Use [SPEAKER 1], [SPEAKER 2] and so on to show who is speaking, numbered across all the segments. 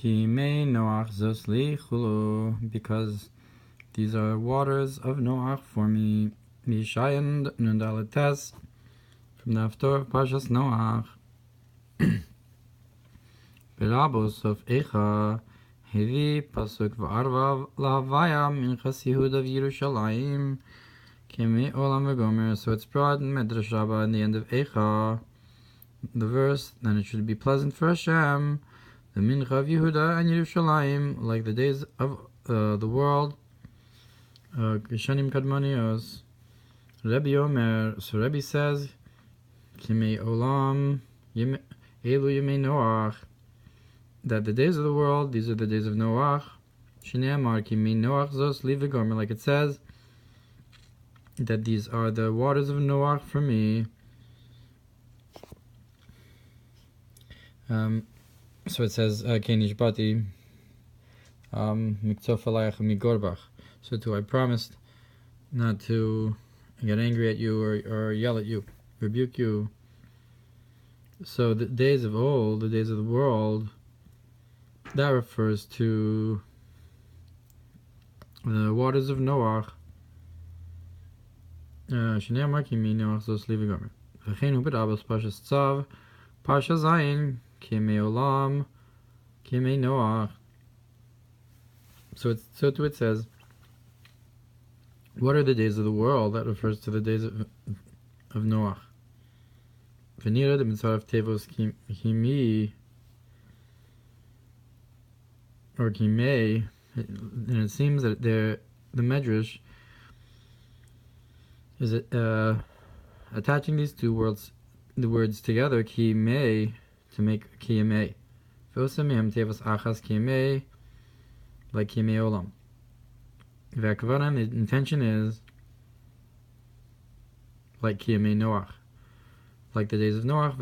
[SPEAKER 1] Ki mei Noach zosli chulu, because these are waters of Noach for me. Mishayan nundalates, from the Haftorah of Parshas Noach. Berabos of Echa, hevi pasuk v'arvav lahavaya minchas Yehud of Yerushalayim, ki mei olam v'gomer. So it's brought in Medrash Rabbah in the end of Echa, the verse, then it should be pleasant for Hashem, the mincha of Yehuda and Yerushalayim, like the days of the world, Geshanim Kadmonios. Rebbe Omer, so Rebbe says, Kimei Olam, Elu Yemei Noach, that the days of the world, these are the days of Noach. Shineamar Kimei Noach Zos Livigomer, like it says, that these are the waters of Noach for me. So it says, Kenish Bati, Miktof Alayach Migorbach. So too, I promised not to get angry at you or yell at you, rebuke you. So the days of old, the days of the world, that refers to the waters of Noach. Shnei Amar Kimi Noach Zos Livigomer. V'chein hu b'rabos Parshas Tzav, Parsha Zayin, Kimei Olam, Kimei Noach. So too it says, what are the days of the world? That refers to the days of Noach. V'nira de mitzvah of Tevos Kimi, or Kimei, and it seems that the Medrash is attaching these two words, the words together, Kimei, to make Kiyamei. V'osamim Tevos Achas Kiyamei, like Kimei Olam. The intention is like Kiyamei Noach, like the days of Noach.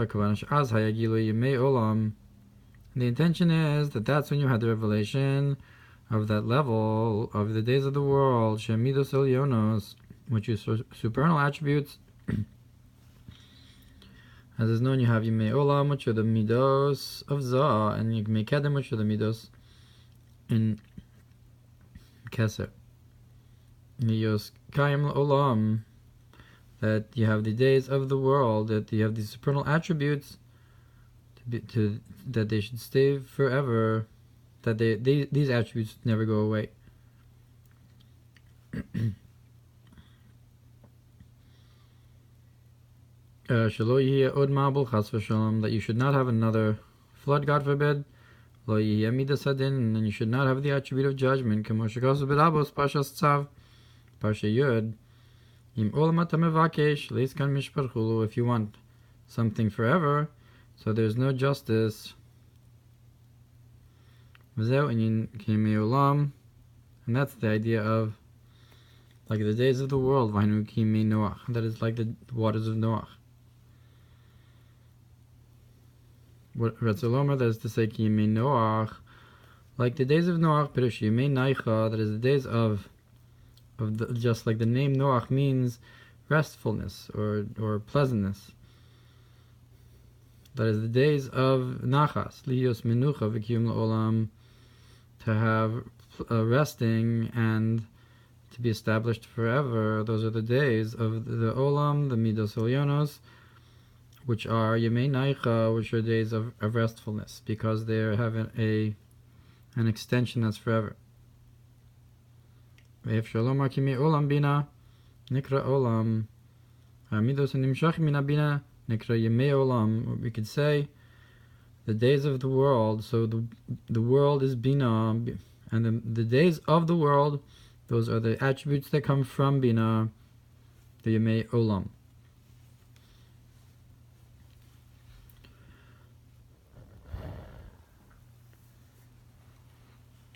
[SPEAKER 1] Az hayagilu Yemei Olam. The intention is that that's when you had the revelation of that level of the days of the world, Shemidos Elyonos, which is supernal attributes. As is known, you have Yemei Olam, which are the midos of zera, and you make Kedem, which are the midos in Keser. Yos Kayim Olam, that you have the days of the world, that you have these supernal attributes, that they should stay forever, that these attributes never go away. That you should not have another flood, God forbid. And then you should not have the attribute of judgment. Parsha Yud. If you want something forever, so there's no justice. And that's the idea of like the days of the world. That is like the waters of Noach. What Ratzalomer, that is to say, Kimei Noach, like the days of Noach, Pirush Yemei Naicha, that is the days of just like the name Noach means restfulness or pleasantness. That is the days of Nachas, Liyos Menucha V'Kiyum L'Olam, to have resting and to be established forever. Those are the days of the Olam, the Midos Elyonos, which are Yemei Naicha, which are days of restfulness, because they're having an extension that's forever. Ve'ef shalom Kimei Olam Bina, Nikra Olam, Hamidos Nimshach Mina Bina, Nikra Yemei Olam. We could say the days of the world, so the world is Bina, and the days of the world, those are the attributes that come from Bina, the Yemei Olam.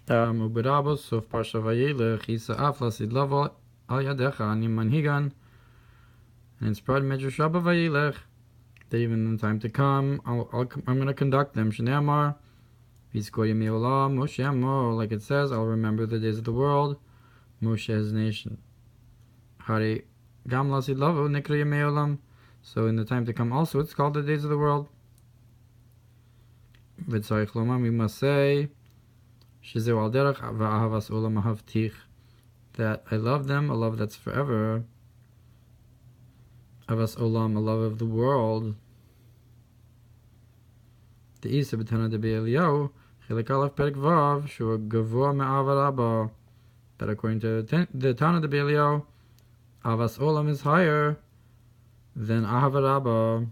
[SPEAKER 1] Uberabos of Parsha Vayelech, Isa Afla Sidlavo Al Yadecha Ani Manhigan, and it's part of Medrash Rabbah Vayelech, that even in the time to come, I'm going to conduct them. Shnei Amar, Vizkor Yemei Olam, Moshe Amo, like it says, I'll remember the days of the world, Moshe his nation. Hari Gam La Sidlavo Nikra Yemei Olam, so in the time to come also it's called the days of the world. V'tzarich lomar, we must say, Shezeu al derech va'ahavas olam ahavtich, that I love them, a love that's forever. Avas olam, a love of the world. The Isa b'tana de Be'eliyahu, Chilek Aleph Perek Vav, Shua Gavoa Me'avar Abba. That according to the Tana de Be'eliyahu, Avas olam is higher than Ahavar Abba.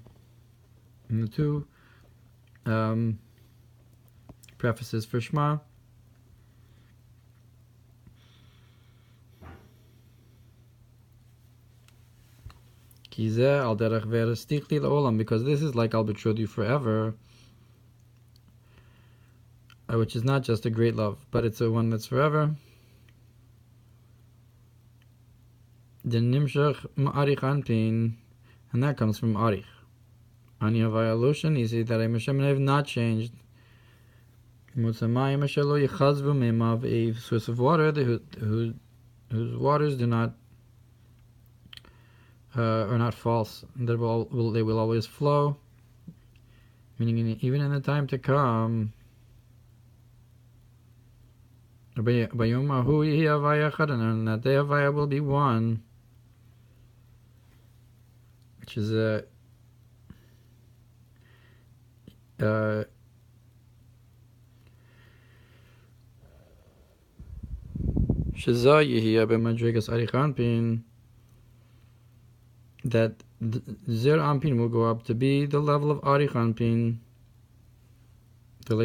[SPEAKER 1] In the two prefaces for Shema. Because this is like I'll betroth you forever, which is not just a great love, but it's a one that's forever. The nimshach ma'arich anpin, and that comes from arich. Ani havaya loshen, you see that I have not changed. Mutzamayim ashelo yichazvu memav, a source of water whose waters do not are not false, and they will always flow, meaning even in the time to come. And that day Havaya will be one, which is a that zera anpin will go up to be the level of arich anpin. That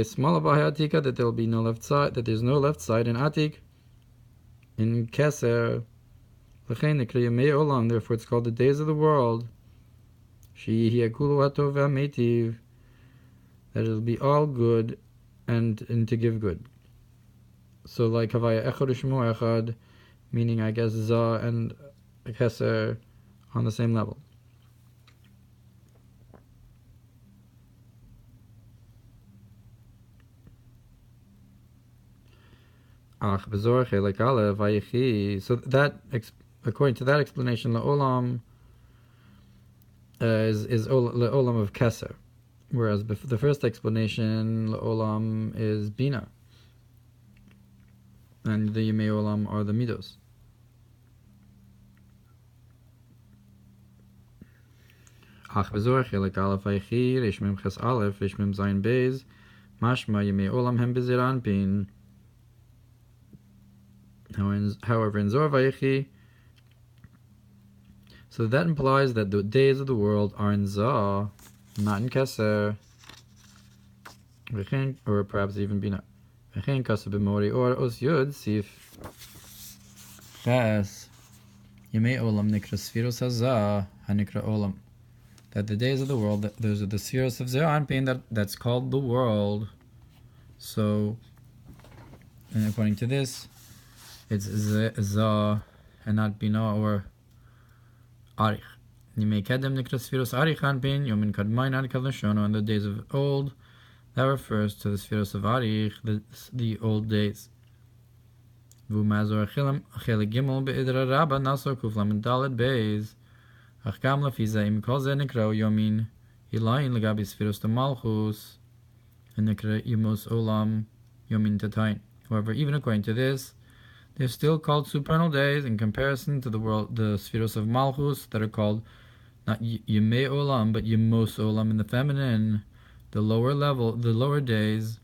[SPEAKER 1] there will be no left side, that there's no left side in atik, in keser. Therefore it's called the days of the world. That it'll be all good and to give good. So like havaya echad u'shmo echad, meaning I guess za and keser on the same level. So that, according to that explanation, La'olam is La'olam of Keser, whereas the first explanation, La'olam is Bina, and the Yemei Olam are the Midos. Ach bezor chelik aleph vaychi resh mem ches aleph resh mem zayin beis mashma yemei olam hem bezera anpin. However, in Zohar Vayechi, so that implies that the days of the world are in Zah, not in Keser, or perhaps even Bina. V'chein kasu b'mori or os yud sif ches yemei olam nikra sfiros hazah hanikra olam. That the days of the world, those are the spheres of Zera Anpin, that's called the world. So, and according to this, it's Za and not Bina or Arich. Yimei Kedem Nikra Spheros Arich Anpin, Yomin Kadmain Arikal Lashono, in the days of old, that refers to the Spheros of Arich, the old days. Vu Mazor Chelik Gimel Be'idra Rabba Naso Kuflam and Dalet Beis. Achkam lafiza im kol ze nikrao yomin ilayin legabi spheros de malchus and nikra yemos olam yomin tatain. However, even according to this, they're still called supernal days in comparison to the spheros of malchus that are called not yemei olam but yemos olam in the feminine, the lower level, the lower days.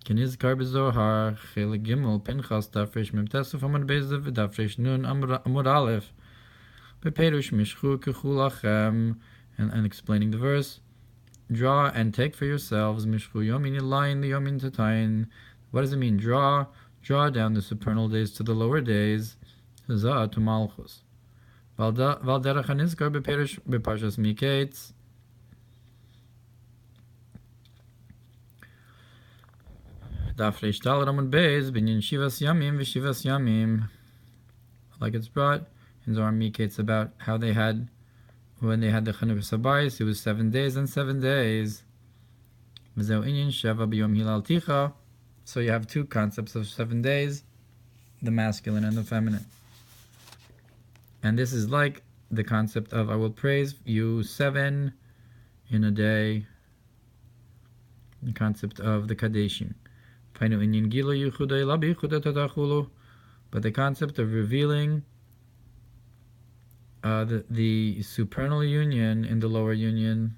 [SPEAKER 1] Kenizkar bezohar chelik gimel pinchas dafresh mem tesuf amud bezav dafresh nun amud aleph. And explaining the verse, draw and take for yourselves mishchu yomin ilayin the yomin tatain. What does it mean? Draw down the supernal days to the lower days, zah to malchus. Valderach hanizkar beparshas miketz. Dafresh tal ramud beis binyan shivas yamim v'shivas yamim. Like it's brought in Zohar Miketz about how when they had the Chanukah Sabayis, it was 7 days and 7 days. So you have two concepts of 7 days, the masculine and the feminine. And this is like the concept of I will praise you 7 in a day, the concept of the Kadeshim. But the concept of revealing the supernal union in the lower union.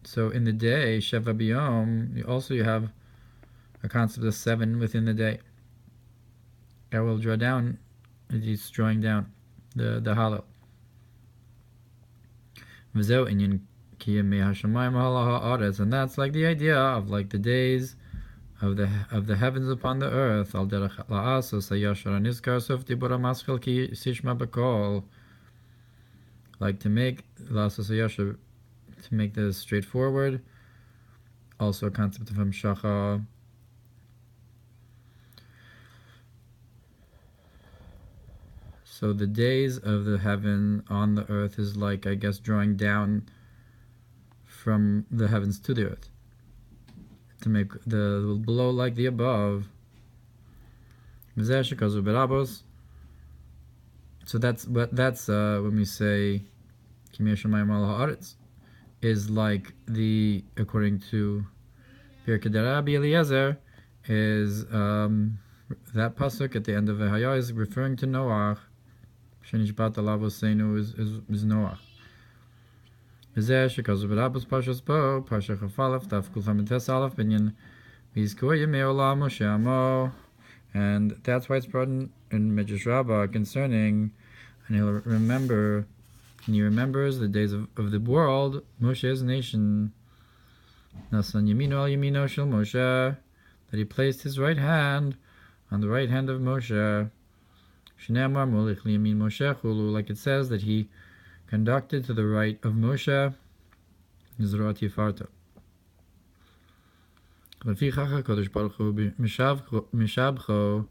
[SPEAKER 1] So in the day, Sheva B'yom, you have a concept of 7 within the day. That will draw down, it's drawing down the Hallel. And that's like the idea of like the days of the heavens upon the earth. Like to make this straightforward. Also a concept of Hamshacha. So the days of the heaven on the earth is like, I guess, drawing down from the heavens to the earth. To make the below like the above. So that's when we say is like the, according to Pirkei Rabbi Eliezer, is that pasuk at the end of Vehaya is referring to Noach. Shenishbat alav Oseinu is Noach. V'zeh shekazu b'Rabbos Parshas Bo, Parsha Chafalef, Daf Kulchem Tes Aleph Binyan, V'yizkor Yemei Olam Moshe Amo, and that's why it's brought in Midrash Rabbah concerning, and he'll remember, and he remembers the days of the world, Moshe's nation, Nasan Yamino al Yamino Shel Moshe, that he placed his right hand on the right hand of Moshe. Shneamar Molich Liyamin Moshe Chulu, like it says that he conducted to the right of Moshe, Nizrat Yifarta. Lefichach HaKadosh Baruch Hu Mishabcho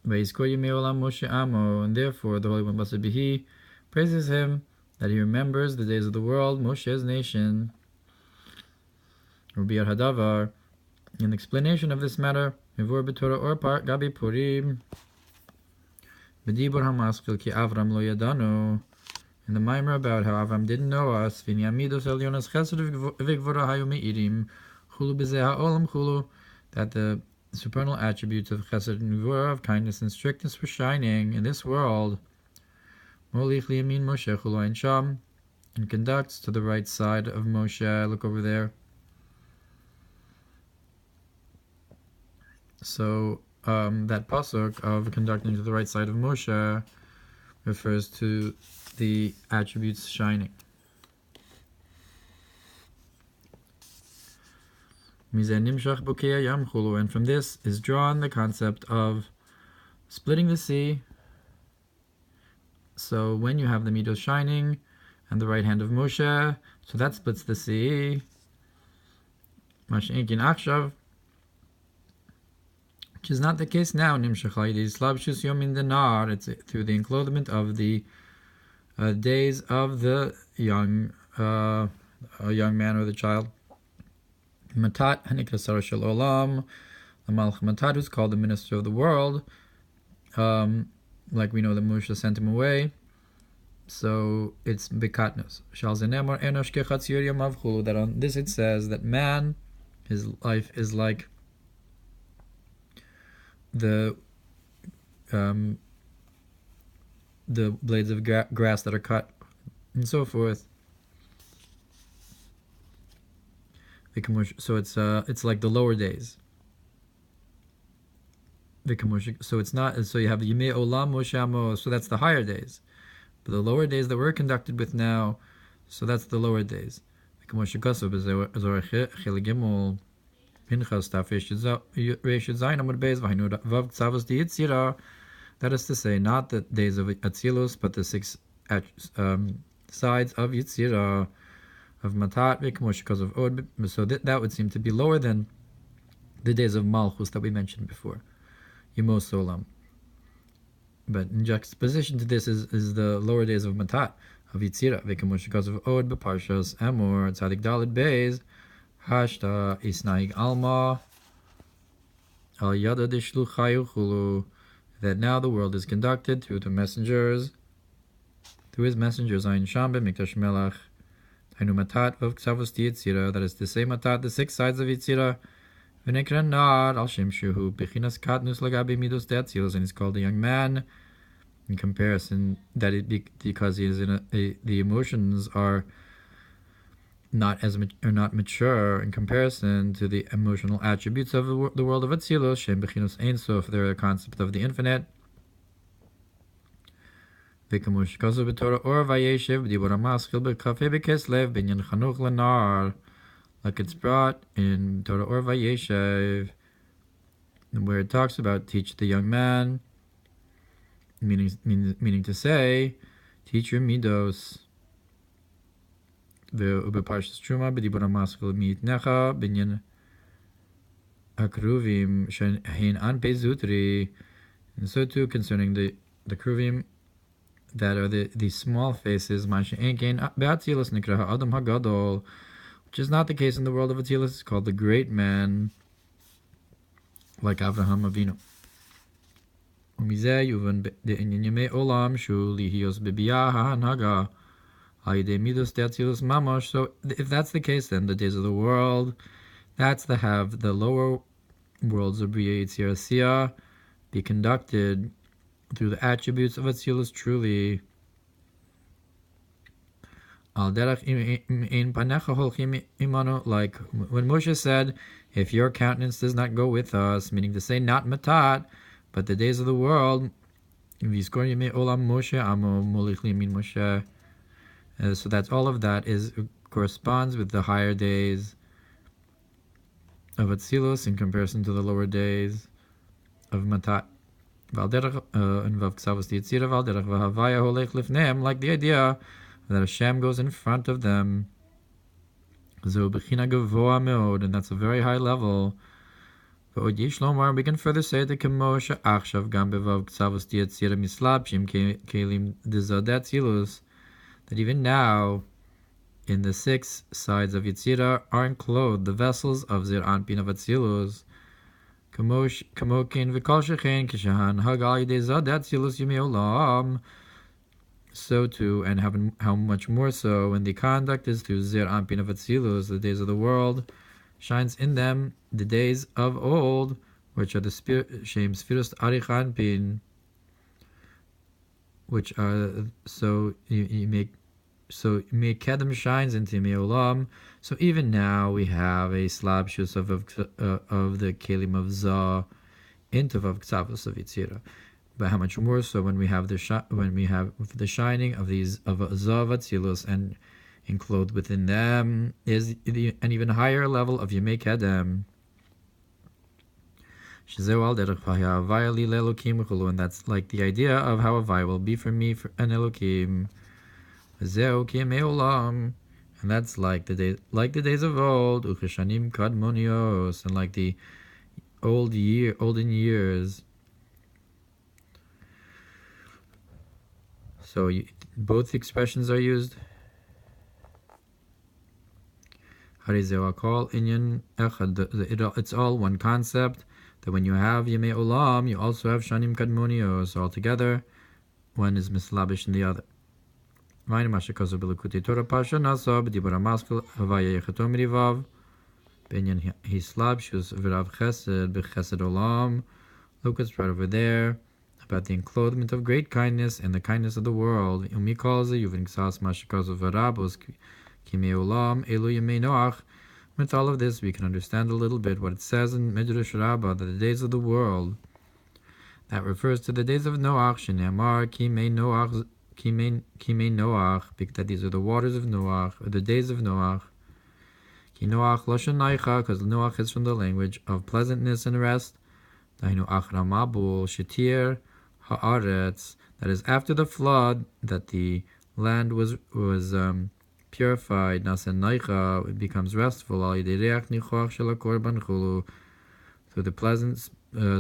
[SPEAKER 1] V'yizkor Yemei Olam Moshe Amo, and therefore the Holy One blessed be He praises him that he remembers the days of the world, Moshe's nation. Rabbi Hadavar, in explanation of this matter, Mivur b'Torah or part Gabi Purim, B'dibur hamaskil ki Avram lo yadanu, in the Mamer about how Avram didn't know us, V'nyamidos elyonas chesed v'gvura hayu me'irim, Chulu b'zeh ha'olam chulu, that the supernal attributes of chesed and gvura, of kindness and strictness, were shining in this world. Molich liyamin Moshe chulu ein sham, and conducts to the right side of Moshe. Look over there. So that pasuk of conducting to the right side of Moshe refers to the attributes shining. And from this is drawn the concept of splitting the sea. So when you have the midos shining and the right hand of Moshe, so that splits the sea. Which is not the case now. It's through the enclothement of the days of the young man or the child. Matat Hanikasar Shel Olam, the Malch Matat, who's called the minister of the world. Like we know that Moshe sent him away. So it's Bekatnos. That on this it says that man, his life is like the blades of grass that are cut, and so forth. So it's like the lower days. So it's not. So you have the Yemei Olam Moshe Amo. So that's the higher days. But the lower days that we're conducted with now, so that's the lower days. Pinchas that is to say, not the days of Atzilus, but the 6 sides of Yitzira, of Matat, because of Od. So that would seem to be lower than the days of Malchus that we mentioned before, Yemos Olam. But in juxtaposition to this is the lower days of Matat, of Yitzira, because of Od, Parshas, Amor, Tzadik Dalid Beis, Hashta Isnaig Alma Al Yada Dishluchayu Chulu, that now the world is conducted through his messengers, Ayin Sham Mikdash Melach, Hainu matat vav ksavos yitzira, that is to say matat, the 6 sides of yitzira. V'nekra nar al shem shuhu bechinas katnus lagabi midos de'atzilos, and he's called a young man in comparison that because he is in the emotions are not mature in comparison to the emotional attributes of the world of Atzilos. Shem bechinos ein sof, they're a concept of the infinite. V'kamush kazu b'Torah Ohr Vayeshev b'dibur hamaschil b'kafei b'keslev b'inyan chanuch l'nar, like it's brought in Torah Ohr Vayeshev, where it talks about teach the young man, meaning to say, teach your midos. Parshas Truma b'dibur hamaschil mitnecha b'inyan hakruvim she'hein anpei zutri, and so too concerning the kruvim that are the small faces, which is not the case in the world of Atzilos. It's called the great man, like Avraham Avinu. So if that's the case, then the days of the world, that's to have the lower worlds of Bria Yitzir Asiyah be conducted through the attributes of Atzilus truly. Like when Moshe said, if your countenance does not go with us, meaning to say not matat, but the days of the world, so that's all of that corresponds with the higher days of Atzilus in comparison to the lower days of matat. Like the idea that Hashem goes in front of them, and that's a very high level. We can further say that even now in the 6 sides of Yitzira are enclosed the vessels of Zir Anpin of Atzilus. So too, and how much more so when the conduct is through Zir Anpin of Atzilus, the days of the world, shines in them the days of old, which are the Shem Sfiros Arich Anpin, which are so Kedem shines into Me'olam. So even now we have a slabshus of the Kelim of Zah into Vav Ksavos of Yitzira. But how much more so when we have the shining of these of Zah Atzilus, and enclosed within them is an even higher level of Yemei Kedem. And that's like the idea of how a Havai will be for me for an Elokim. And that's like the days of old, Ucheshanim Kadmonios, and like the olden years. So both expressions are used. It's all one concept, that when you have Yemei Olam, you also have Shanim Kadmonios. All together, one is mislabish in the other. Look, it's part of over there about the enclothement of great kindness and the kindness of the world. With all of this, we can understand a little bit what it says in Midrash Rabbah, that the days of the world, that refers to the days of Noach, Shene'amar, Kimei Noach, that these are the waters of Noach, or the days of Noach. Ki Noach Lashon Naicha, because Noach is from the language of pleasantness and rest. Dainu Achra Mabul, Shetir, Haaretz, that is after the flood, that the land was purified. Nasen Naicha, it becomes restful. Al Yidereach Nichoach Shel HaKorban Chulu, through the pleasant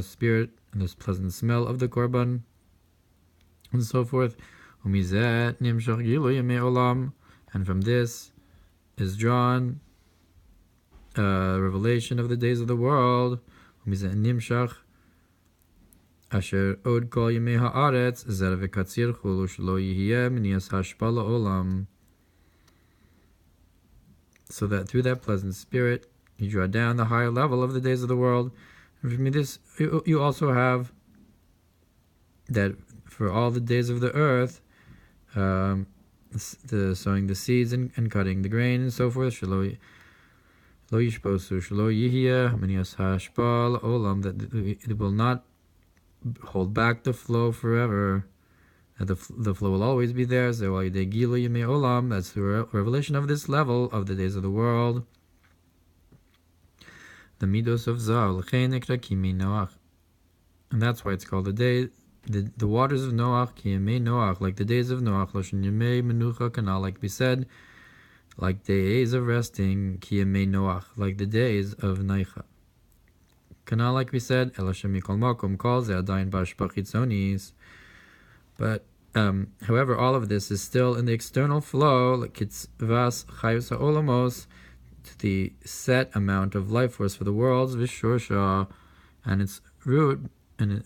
[SPEAKER 1] spirit and this pleasant smell of the Korban, and so forth. And from this is drawn revelation of the days of the world. Asher od kol yemei haaretz zera v'katzir chulu shelo yihiyeh minias hashpa la'olam. so that through that pleasant spirit you draw down the higher level of the days of the world. And from this, you also have that for all the days of the earth, the sowing the seeds and cutting the grain and so forth. That it will not hold back the flow forever. That the flow will always be there. So that's the revelation of this level of the days of the world. The midos of Zal, and that's why it's called the waters of Noach, Noach, like the days of Noach, like we said, like days of resting, Noach, like the days of Naicha. Kana, like we said, but however, all of this is still in the external flow, like it's vas chayus ha'olamos, to the set amount of life force for the worlds, vishorsha, and its root, and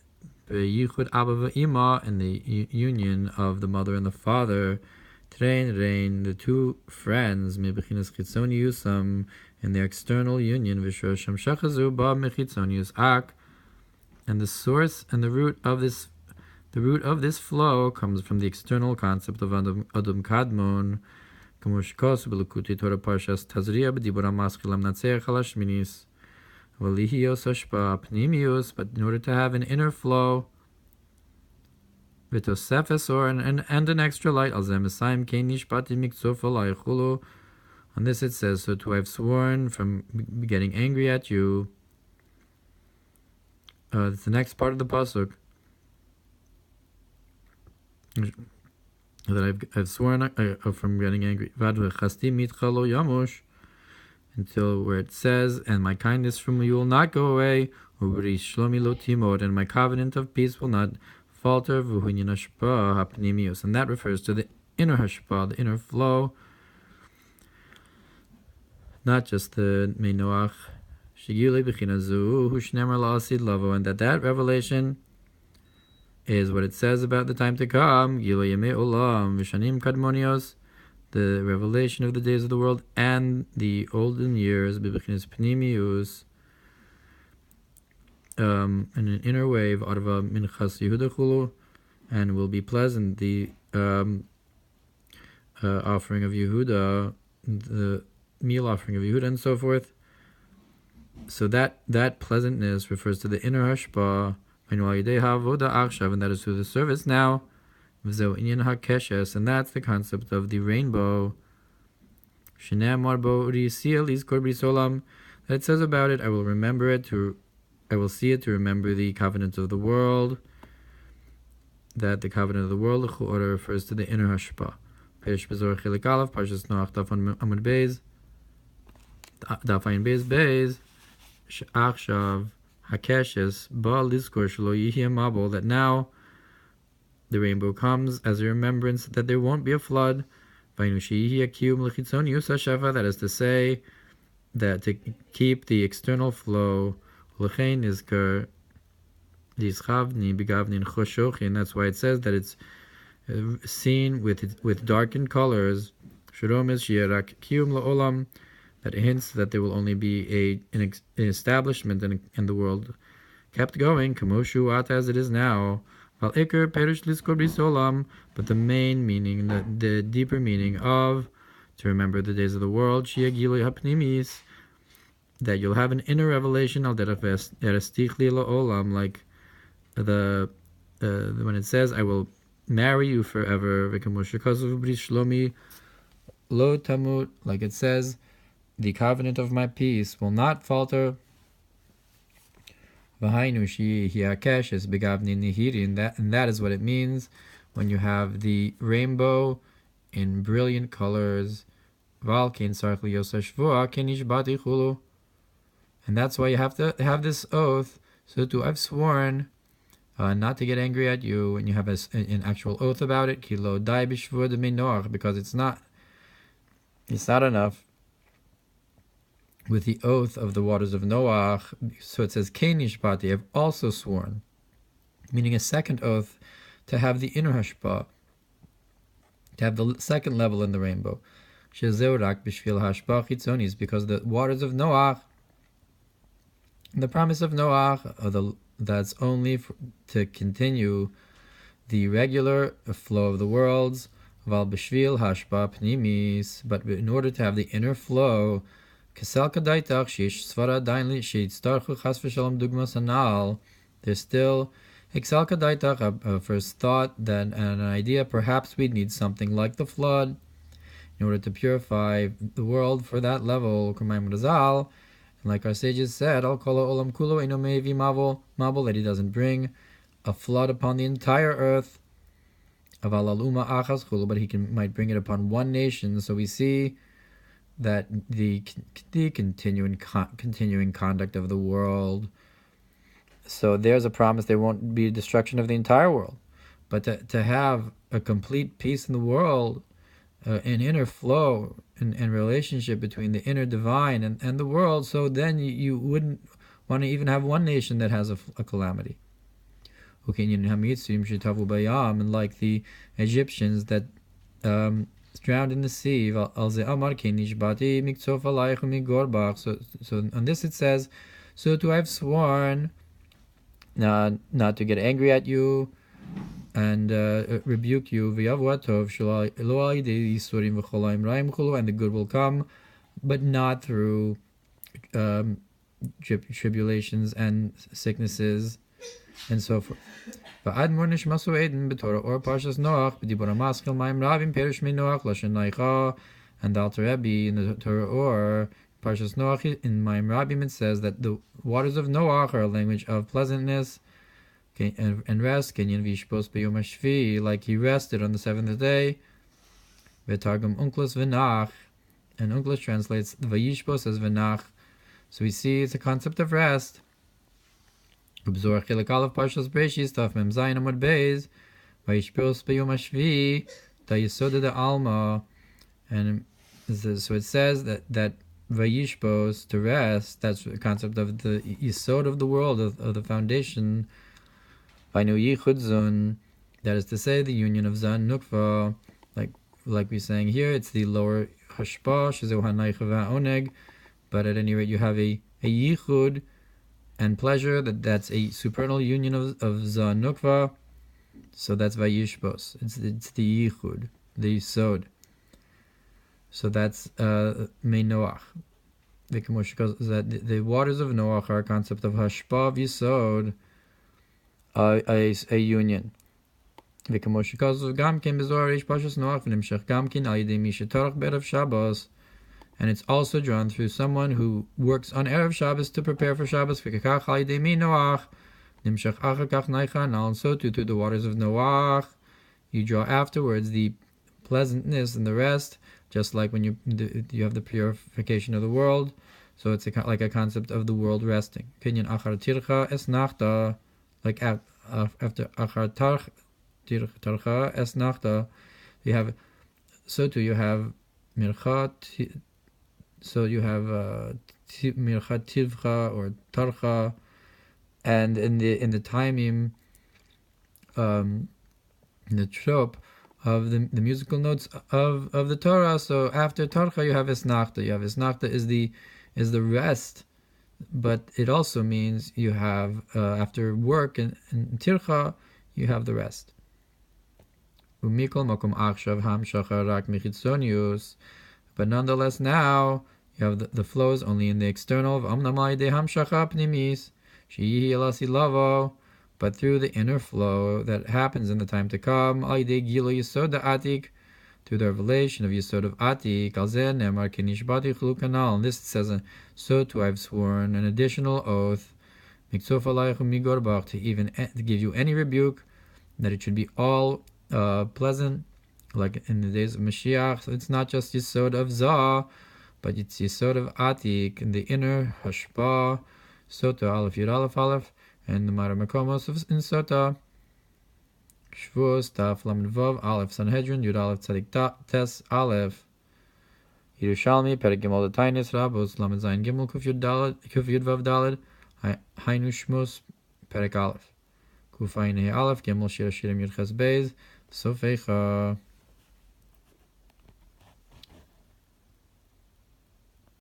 [SPEAKER 1] yichud abba v'ima, in the union of the mother and the father, rein, the two friends, mebechinas chitzoniusam, in their external union, vishosham shachazu ba mechitzonius ak, and the source and the root of this flow comes from the external concept of Adam Kadmon, Parshas but in order to have an inner flow, and an extra light, on this it says, so to have sworn from getting angry at you. It's the next part of the pasuk. That I've sworn from getting angry, until where it says, and my kindness from you will not go away, and my covenant of peace will not falter, and that refers to the inner hashpah, the inner flow, not just the Noach, and that revelation is what it says about the time to come, the revelation of the days of the world and the olden years, in an inner wave, and will be pleasant, the offering of Yehuda, the meal offering of Yehuda and so forth. So that pleasantness refers to the inner hashpah, and that is through the service now, and that's the concept of the rainbow. That it says about it, I will see it to remember the covenant of the world. That the covenant of the world refers to the inner hashpah. Parshas Noach Amud Beis, Daf Ayin Beis, Achshav Hakeshes Baal Lizkor Shelo Yihye Mabul, that now the rainbow comes as a remembrance that there won't be a flood. That is to say, that to keep the external flow, and that's why it says that it's seen with darkened colors. That hints that there will only be an establishment in the world kept going, as it is now. But the main meaning, the deeper meaning of to remember the days of the world, that you'll have an inner revelation of like when it says, I will marry you forever, like it says, the covenant of my peace will not falter. And that is what it means when you have the rainbow in brilliant colors. And that's why you have to have this oath. So I've sworn not to get angry at you, and you have an actual oath about it. Because it's not enough with the oath of the waters of Noach. So it says, Kenishbati, I've also sworn, meaning a second oath, to have the inner hashpah, to have the second level in the rainbow. Shezeu rak b'shvil hashpah chitzonis, because the waters of Noach, the promise of Noach, that's only to continue the regular flow of the worlds, val b'shvil hashpah pnimis, but in order to have the inner flow, kesel kadaitach shish svara dainli shitztarchu chas v'shalom dugmas anal, there's still Excel kadaitach, a first thought, that an idea, perhaps we'd need something like the flood in order to purify the world for that level. And like our sages said, Al kol olam kulo eino mevi mabul, that he doesn't bring a flood upon the entire earth. Aval al uma achas kulo, but he might bring it upon one nation. So we see that the continuing conduct of the world. So there's a promise there won't be destruction of the entire world. But to have a complete peace in the world, an inner flow and relationship between the inner divine and the world, so then you wouldn't want to even have one nation that has a calamity. And like the Egyptians that drowned in the sea. So on this it says, so to have sworn not to get angry at you and rebuke you, and the good will come, but not through tribulations and sicknesses and so forth. Or Parshas Noach, and the Alter Rebbe in the Torah or Parshas Noach in Mamer it says that the waters of Noach are a language of pleasantness and rest. Like he rested on the seventh day. V'targum unclus v'nach, and unclus translates vayishpos as v'nach. So we see it's a concept of rest. Ubzor chilek aleph Parshas Bereishis taf mem zayin amud beis vayishpos b'yom hashvi ta yisoda de alma, and so it says that Vayishpos, to rest, that's the concept of the yisod of the world, of the foundation. Vainu yichud zun, that is to say, the union of zan nukva, like we're saying here, it's the lower hashpa, shezeu hanaycha va'oneg, but at any rate you have a yichud and pleasure, that's a supernal union of zan nukva, so that's Vayishpos, it's the yichud, the yisod. So that's Mei Noach. That the waters of Noach are a concept of hashpa of yisod, a union. And it's also drawn through someone who works on Erev Shabbos to prepare for Shabbos. And so too through the waters of Noach, you draw afterwards the pleasantness and the rest, just like when you have the purification of the world. So it's like a concept of the world resting. Kinyan achar tircha es nachta, like after achar tarcha es nachta, you have, so too you have mirchat, so you have mirchat tivcha or tarcha, and in the timing, in the trope of the musical notes of the Torah. So after Tarcha you have Esnachta. Esnachta is the rest, but it also means you have after work and Tircha you have the rest. But nonetheless now you have the flows only in the external of but through the inner flow that happens in the time to come, through the revelation of Yisod of Atik, and this says, so too I've sworn an additional oath, to even to give you any rebuke, that it should be all pleasant, like in the days of Mashiach. So it's not just Yisod of Zah, but it's Yisod of Atik, in the inner Hashpa, Sota Aleph Yud Aleph Aleph, and the Mamer Makomos in Sota, Shvus Taf Lamed Vav Aleph Sanhedrin Yud Aleph Tzadik Tes Aleph Yerushalmi Perek Gimel Tainis Rabos Lamed Zayin Gimel Kuf Yud Vav Daled Hainu Shmus Perek Aleph Kuf Ayin Aleph Gimel Shir Shirim Yud Ches Beis Sofeicha.